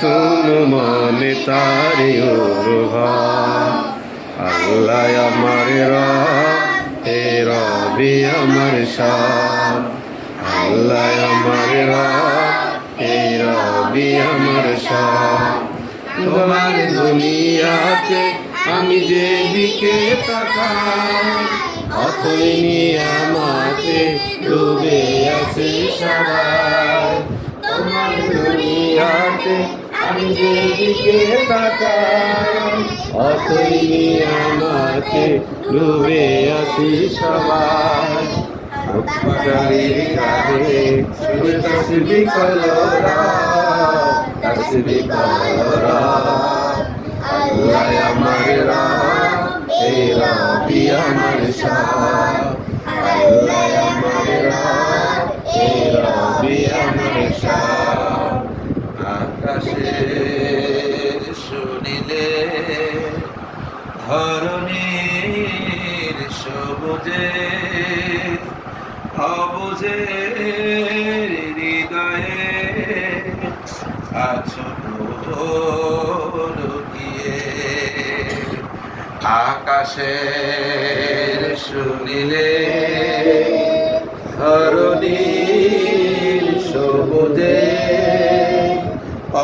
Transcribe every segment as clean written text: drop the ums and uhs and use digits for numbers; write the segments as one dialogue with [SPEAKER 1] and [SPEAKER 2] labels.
[SPEAKER 1] তুন মনে তারি অনুভব। আল্লাহ আমার রব, এ রবি আমার সব। আল্লাহ আমার রব, এই রবি আমার সব। তোমার দুনিয়াতে আমি যেদিকে তাকাই, অথই নিয়ামতে ডুবে আছে সবাই। তোমার দুনিয়াতে আমি যেদিকে তাকাই, অথই নিয়ামতে ডুবে আছি সবাই। রূপকারীর গানে শুনে তসবিহ কলরা, তসবিহ কলরা। আল্লাহ আমার রব, এই রবি আমার সব। আল্লাহ আমার রব, এই রবি আমার সব। আকাশের শুনিলে ধরণীর সবুজে, অবুঝের হৃদয়ে আছো লুকিয়ে। আকাশের শুনিলে ধরণীর সবুজে,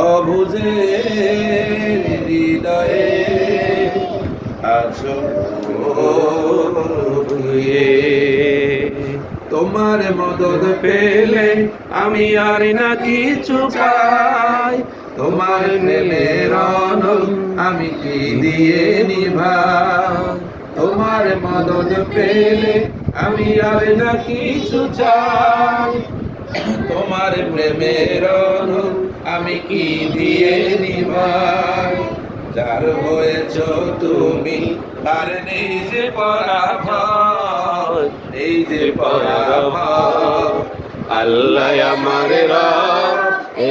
[SPEAKER 1] অবুঝের হৃদয়ে আছো লুকিয়ে। তোমার মদদ পেলে আমি আর না কিছু চাই। তোমার প্রেমের অনল আমি কি দিয়ে নিভাই। তোমার মদদ পেলে আমি আর না কিছু চাই। তোমার প্রেমের অনল আমি কি দিয়ে নিভাই। যার হয়েছ তুমি আর নেই যে পরাভয়, এই যে পরাভয়। আল্লাহ আমার রব,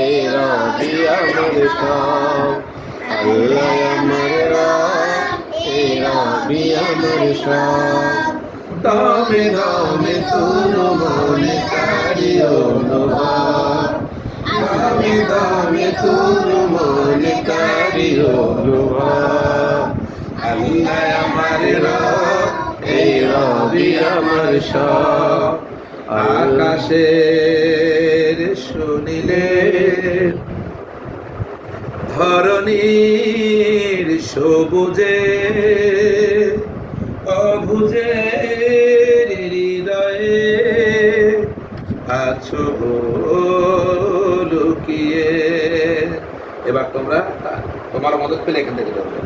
[SPEAKER 1] এই রবি আমার সব। আল্লাহ আমার রব, এই রবি আমার সব। দমে দমে তুন মনে তারি অনুভব। দমে দমে তুন মনে তারি অনুভব। আল্লাহ আমার রব, এই রবি আমার সব। আকাশের শুনিলে ধরণীর সবুজে, অবুঝের হৃদয়ে আছো লুকিয়ে। এবার তোমরা তোমার মদত পেলে এখান থেকে ধরবে।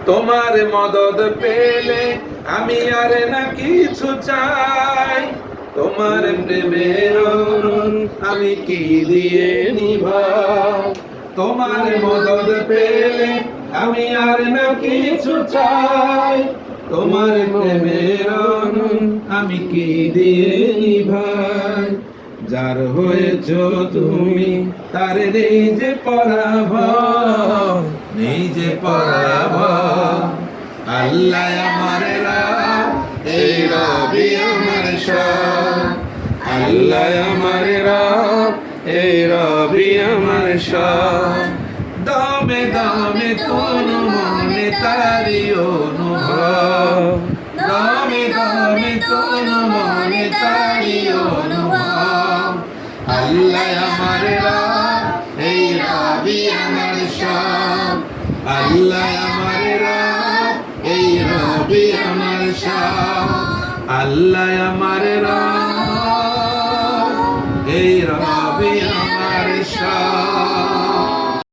[SPEAKER 1] তোমার মদদ পেলে আমি আর না কিছু চাই। তোমার প্রেমের অনল আমি কি দিয়ে নিভাই। তোমার মদদ পেলে আমি আর না কিছু চাই। তোমার প্রেমের অনল আমি কি দিয়ে নিভাই। যার হয়েছ তুমি তার নেই যে পরাভয়, নেই যে পরাভয়। আল্লাহ আমার রব, এই রবি আমার সব। আল্লাহ আমার রব, এই রবি আমার সব। দমে দমে তুন মনে তারি অনুভব। দমে দমে তুন মনে তারি অনুভব। আল্লাহ আমার রব, এই রবি আমার সব। আল্লাহ আমার রব, এই রবি আমার সব। আল্লাহ আমার রব,